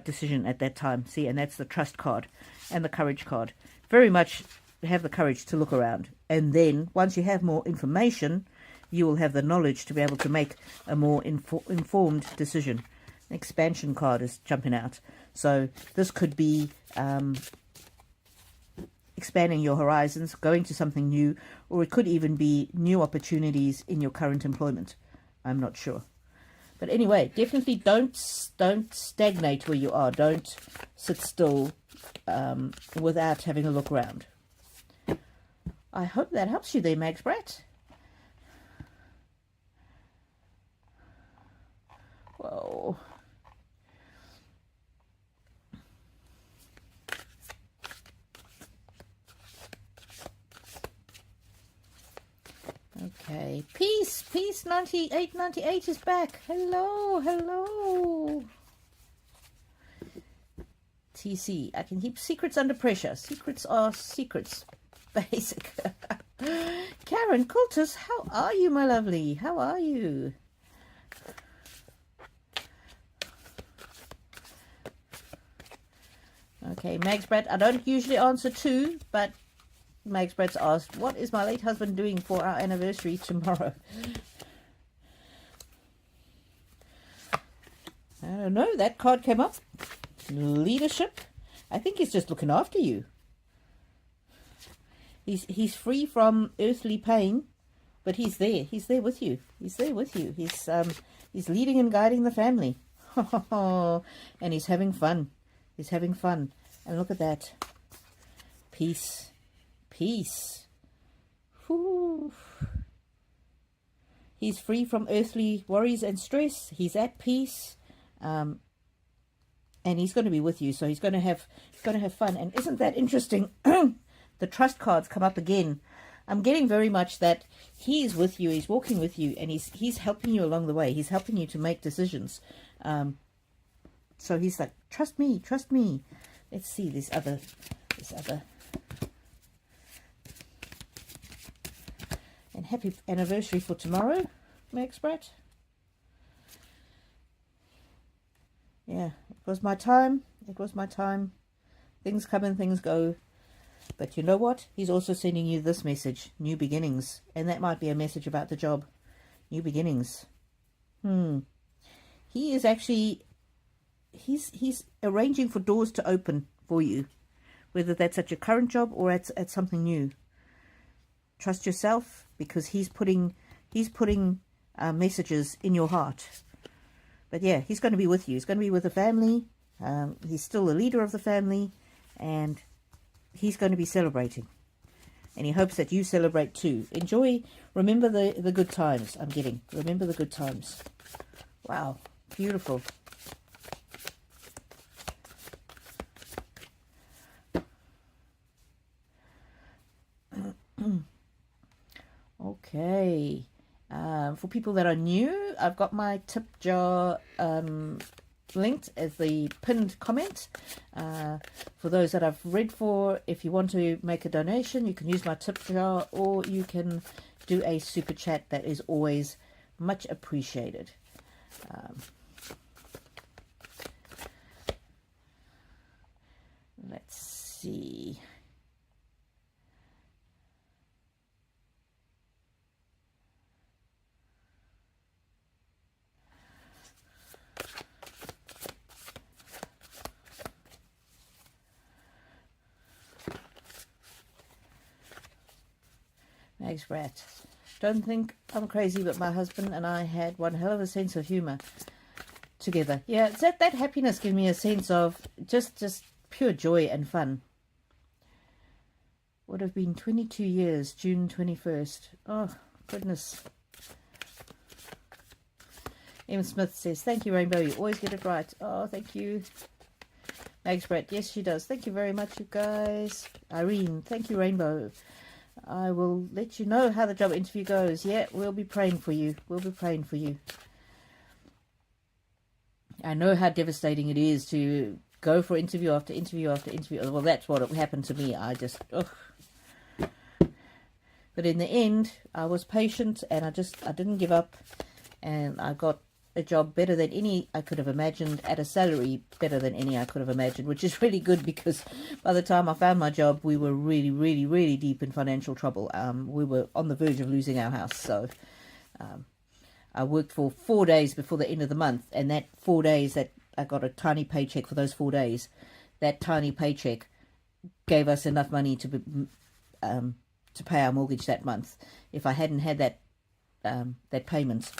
decision at that time. See, and that's the trust card and the courage card. Very much have the courage to look around, and then once you have more information, you will have the knowledge to be able to make a more informed decision. An expansion card is jumping out, so this could be expanding your horizons, going to something new, or it could even be new opportunities in your current employment. I'm not sure. But anyway, definitely don't stagnate where you are. Don't sit still without having a look around. I hope that helps you there, Mags Brat. Whoa. Okay, peace 98 is back. Hello. TC, I can keep secrets under pressure. Secrets are secrets. Basic. Karen Coultus, how are you, my lovely? How are you? Okay, Mags Brat, I don't usually answer two, but Mags Brat's asked, what is my late husband doing for our anniversary tomorrow? I don't know. That card came up. Leadership. I think he's just looking after you. He's free from earthly pain, but he's there. He's there with you. He's there with you. He's leading and guiding the family. And he's having fun. He's having fun. And look at that. Peace. Peace. Whew. He's free from earthly worries and stress. He's at peace, and he's going to be with you. So he's going to have fun. And isn't that interesting? The trust cards come up again. I'm getting very much that he's with you. He's walking with you, and he's helping you along the way. He's helping you to make decisions. So he's like, trust me, trust me. Let's see this other. And happy anniversary for tomorrow, Mags Brat. Yeah, it was my time. It was my time. Things come and things go. But you know what? He's also sending you this message, new beginnings. And that might be a message about the job. New beginnings. He is actually, he's arranging for doors to open for you. Whether that's at your current job or at something new. Trust yourself, because he's putting messages in your heart. But yeah, he's going to be with you. He's going to be with the family. He's still the leader of the family, and he's going to be celebrating. And he hopes that you celebrate too. Enjoy. Remember the good times. I'm getting. Remember the good times. Wow, beautiful. Okay. For people that are new, I've got my tip jar linked as the pinned comment. For those that I've read for, if you want to make a donation, you can use my tip jar, or you can do a super chat. That is always much appreciated. Let's see. Max Brat. Don't think I'm crazy, but my husband and I had one hell of a sense of humor together. Yeah, it's that happiness gives me a sense of just pure joy and fun. Would have been 22 years, June 21st. Oh, goodness. Em Smith says, thank you, Rainbow. You always get it right. Oh, thank you. Max Brat, yes, she does. Thank you very much, you guys. Irene, thank you, Rainbow. I will let you know how the job interview goes. Yeah, we'll be praying for you. We'll be praying for you. I know how devastating it is to go for interview after interview after interview. Well, that's what happened to me. I just, ugh. But in the end, I was patient, and I didn't give up, and I got a job better than any I could have imagined, at a salary better than any I could have imagined, which is really good, because by the time I found my job, we were really, really, really deep in financial trouble. We were on the verge of losing our house. So I worked for 4 days before the end of the month, and that 4 days that I got a tiny paycheck for those 4 days, that tiny paycheck gave us enough money to pay our mortgage that month. If I hadn't had that payment,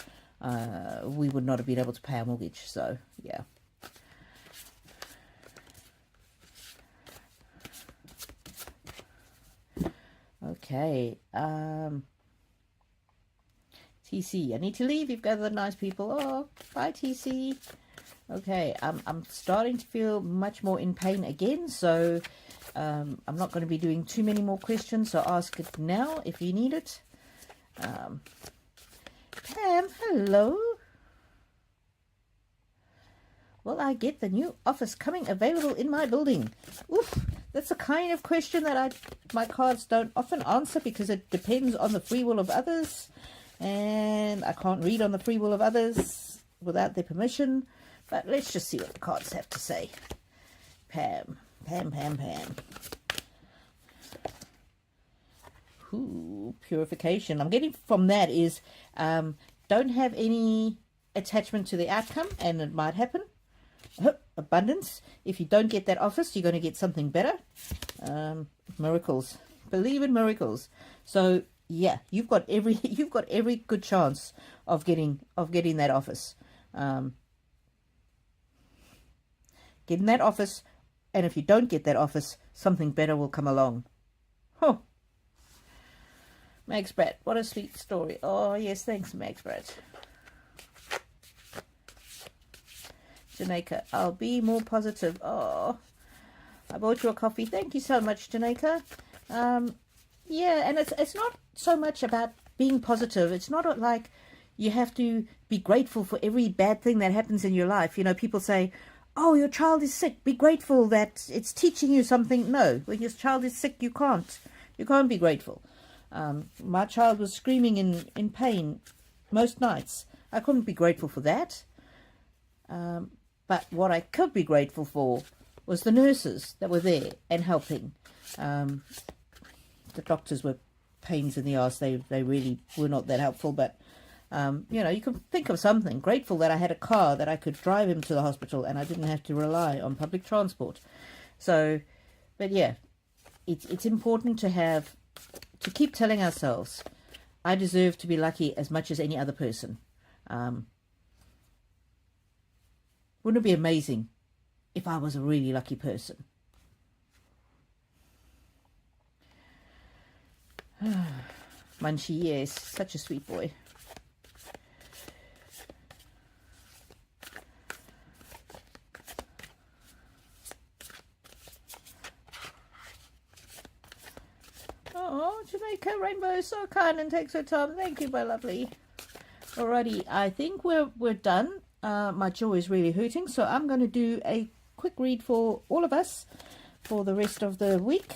we would not have been able to pay our mortgage. So yeah. Okay. TC, I need to leave. You've gathered nice people. Oh, bye, TC. Okay, I'm starting to feel much more in pain again, so I'm not going to be doing too many more questions, so ask it now if you need it. Pam, hello. Will I get the new office coming available in my building? Oof, that's a kind of question that my cards don't often answer, because it depends on the free will of others, and I can't read on the free will of others without their permission. But let's just see what the cards have to say. Pam. Ooh, purification. I'm getting from that is don't have any attachment to the outcome, and it might happen. Abundance. If you don't get that office, you're going to get something better. Miracles. Believe in miracles. So yeah, you've got every good chance of getting that office. Getting that office, and if you don't get that office, something better will come along. Oh, Max Brat, what a sweet story. Oh yes, thanks, Max Brat. Jamaica, I'll be more positive. Oh, I bought you a coffee. Thank you so much, Jamaica. Yeah, and it's not so much about being positive. It's not like you have to be grateful for every bad thing that happens in your life. You know, people say, oh, your child is sick. Be grateful that it's teaching you something. No, when your child is sick, you can't be grateful. My child was screaming in pain most nights. I couldn't be grateful for that. But what I could be grateful for was the nurses that were there and helping. The doctors were pains in the arse. They really were not that helpful. But, you know, you can think of something. Grateful that I had a car that I could drive him to the hospital and I didn't have to rely on public transport. So, but yeah, it's important to keep telling ourselves, I deserve to be lucky as much as any other person. Wouldn't it be amazing if I was a really lucky person? Munchie, yes, such a sweet boy. Oh, Monica Rainbow is so kind and takes her time. Thank you, my lovely. Alrighty, I think we're done. My jaw is really hurting, so I'm going to do a quick read for all of us for the rest of the week.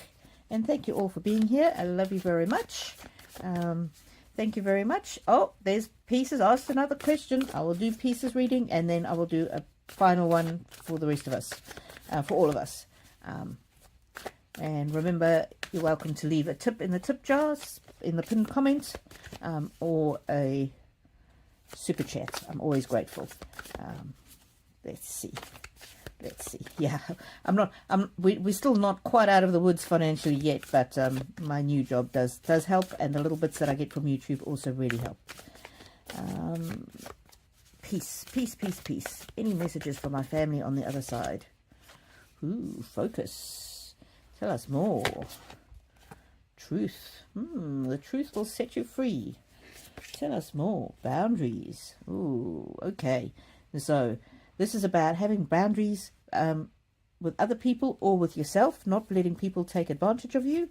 And thank you all for being here. I love you very much. Thank you very much. Oh, there's Pieces asked another question. I will do Pieces reading, and then I will do a final one for the rest of us, for all of us. And remember, you're welcome to leave a tip in the tip jars, in the pinned comment, or a super chat. I'm always grateful. Let's see. Yeah, we're still not quite out of the woods financially yet, but my new job does help, and the little bits that I get from YouTube also really help. Peace. Any messages for my family on the other side? Ooh, focus. Tell us more. Truth. The truth will set you free. Tell us more. Boundaries. Ooh, okay. So this is about having boundaries with other people or with yourself, not letting people take advantage of you.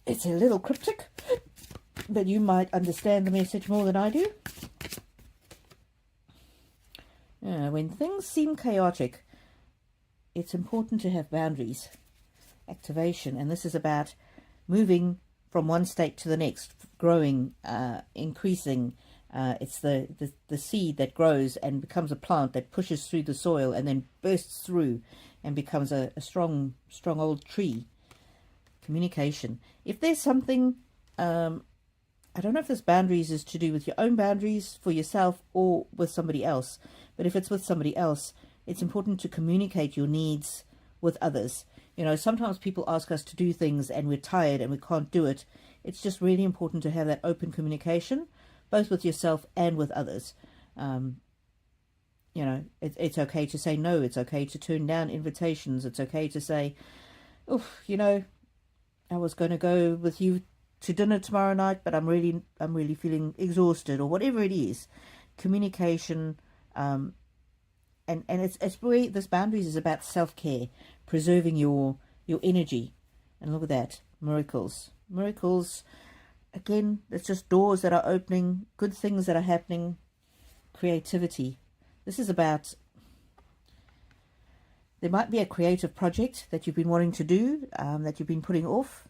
It's a little cryptic, but you might understand the message more than I do. When things seem chaotic, it's important to have boundaries. Activation, and this is about moving from one state to the next, growing, increasing. It's the seed that grows and becomes a plant that pushes through the soil and then bursts through and becomes a strong old tree. Communication. If there's something, I don't know if this boundaries is to do with your own boundaries for yourself or with somebody else, but if it's with somebody else, it's important to communicate your needs with others. You know, sometimes people ask us to do things and we're tired and we can't do it. It's just really important to have that open communication, both with yourself and with others. You know, it's okay to say no. It's okay to turn down invitations. It's okay to say, oh, you know, I was going to go with you to dinner tomorrow night, but I'm really feeling exhausted, or whatever it is. Communication, and it's really, this boundaries is about self-care, preserving your energy. And look at that, miracles. Again, it's just doors that are opening, good things that are happening, creativity. This is about, there might be a creative project that you've been wanting to do, that you've been putting off.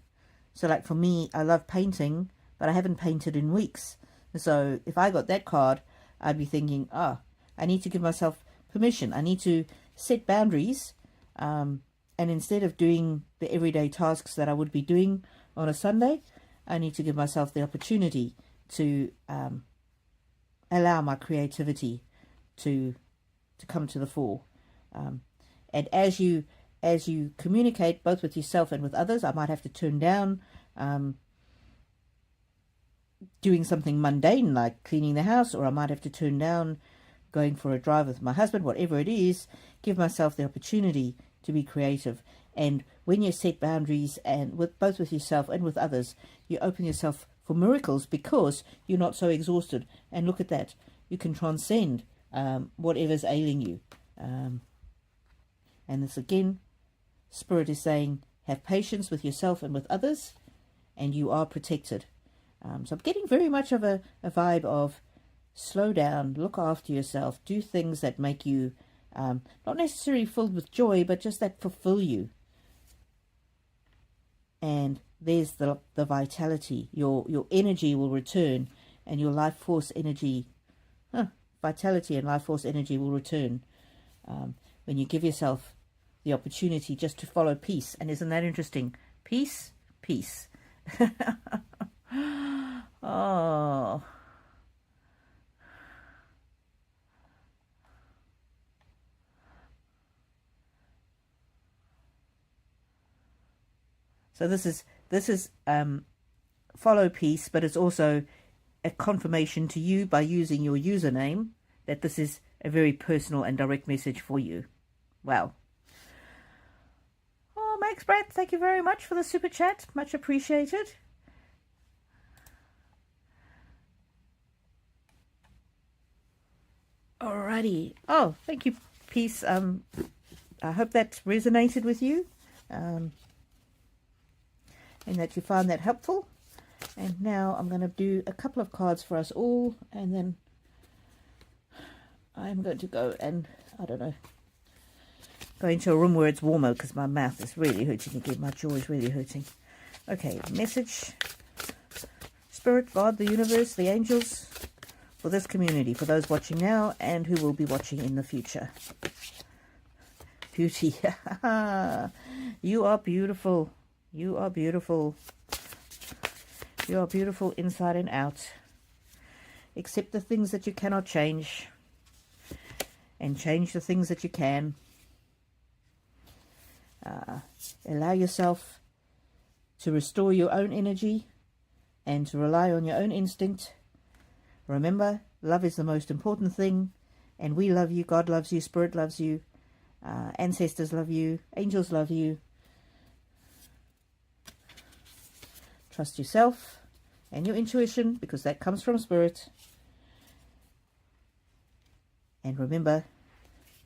So like for me, I love painting, but I haven't painted in weeks. So if I got that card, I'd be thinking, I need to give myself permission. I need to set boundaries. And instead of doing the everyday tasks that I would be doing on a Sunday, I need to give myself the opportunity to allow my creativity to come to the fore. And as you communicate both with yourself and with others, I might have to turn down doing something mundane like cleaning the house, or I might have to turn down going for a drive with my husband, whatever it is. Give myself the opportunity to be creative. And when you set boundaries, and with both with yourself and with others, you open yourself for miracles because you're not so exhausted. And look at that, you can transcend whatever's ailing you. And this again, Spirit is saying, have patience with yourself and with others, and you are protected. So I'm getting very much of a vibe of slow down, look after yourself, do things that make you not necessarily filled with joy, but just that fulfill you. And there's the vitality. Your energy will return, and your life force energy, vitality and life force energy will return when you give yourself the opportunity just to follow peace. And isn't that interesting? Peace. Oh. So this is follow peace, but it's also a confirmation to you by using your username that this is a very personal and direct message for you. Wow. Oh, Max Brett, thank you very much for the super chat. Much appreciated. Alrighty. Oh, thank you, Peace. I hope that resonated with you. and that you found that helpful. And now I'm going to do a couple of cards for us all, and then I'm going to go and, I don't know, go into a room where it's warmer because my mouth is really hurting again. My jaw is really hurting. Okay, message, Spirit, God, the universe, the angels, for this community, for those watching now and who will be watching in the future. Beauty. You are beautiful. You are beautiful. You are beautiful inside and out. Accept the things that you cannot change, and change the things that you can. Allow yourself to restore your own energy and to rely on your own instinct. Remember, love is the most important thing, and we love you. God loves you. Spirit loves you. Ancestors love you. Angels love you. Trust yourself and your intuition, because that comes from Spirit. And remember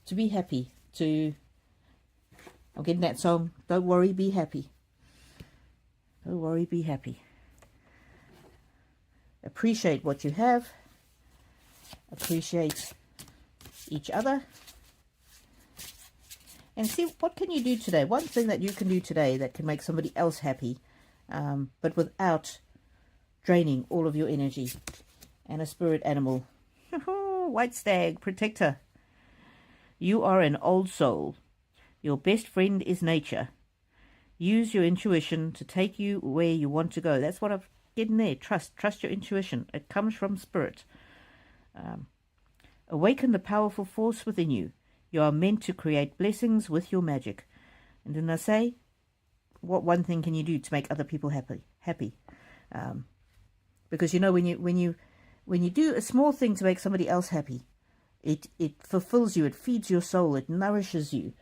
to be happy. I'm getting that song. Don't worry, be happy. Don't worry, be happy. Appreciate what you have. Appreciate each other. And see, what can you do today? One thing that you can do today that can make somebody else happy, but without draining all of your energy. And a spirit animal. White stag, protector. You are an old soul. Your best friend is nature. Use your intuition to take you where you want to go. That's what I've getting there. Trust your intuition. It comes from Spirit. Awaken the powerful force within you. You are meant to create blessings with your magic. And then I say, what one thing can you do to make other people happy? Because you know, when you do a small thing to make somebody else happy, it fulfills you. It feeds your soul. It nourishes you.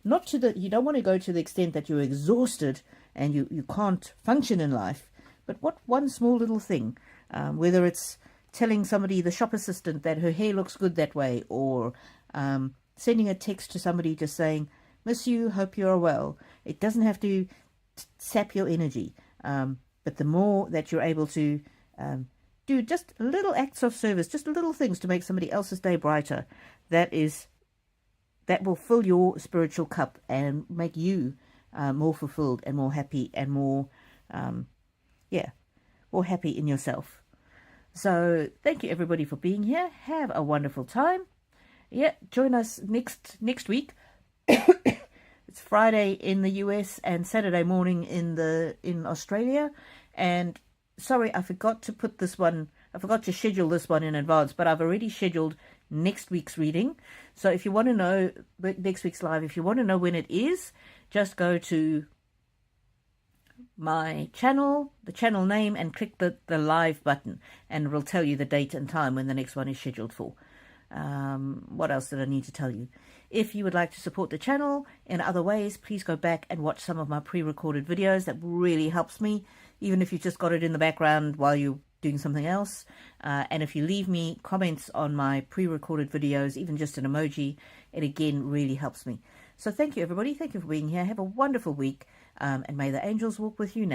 Not to the, you don't want to go to the extent that you're exhausted and you can't function in life. But what one small little thing, whether it's telling somebody, the shop assistant, that her hair looks good that way, or sending a text to somebody just saying, miss you, hope you're well. It doesn't have to sap your energy. But the more that you're able to do just little acts of service, just little things to make somebody else's day brighter, that will fill your spiritual cup and make you more fulfilled and more happy and more happy in yourself. So thank you everybody for being here. Have a wonderful time. Yeah, join us next week. It's Friday in the US and Saturday morning in Australia. And sorry, I forgot to put this one. I forgot to schedule this one in advance, but I've already scheduled next week's reading. So if you want to know next week's live, if you want to know when it is, just go to my channel, the channel name, and click the live button, and it will tell you the date and time when the next one is scheduled for. What else did I need to tell you? If you would like to support the channel in other ways, please go back and watch some of my pre-recorded videos. That really helps me, even if you've just got it in the background while you're doing something else. And if you leave me comments on my pre-recorded videos, even just an emoji, it again really helps me. So thank you everybody. Thank you for being here. Have a wonderful week, and may the angels walk with you now.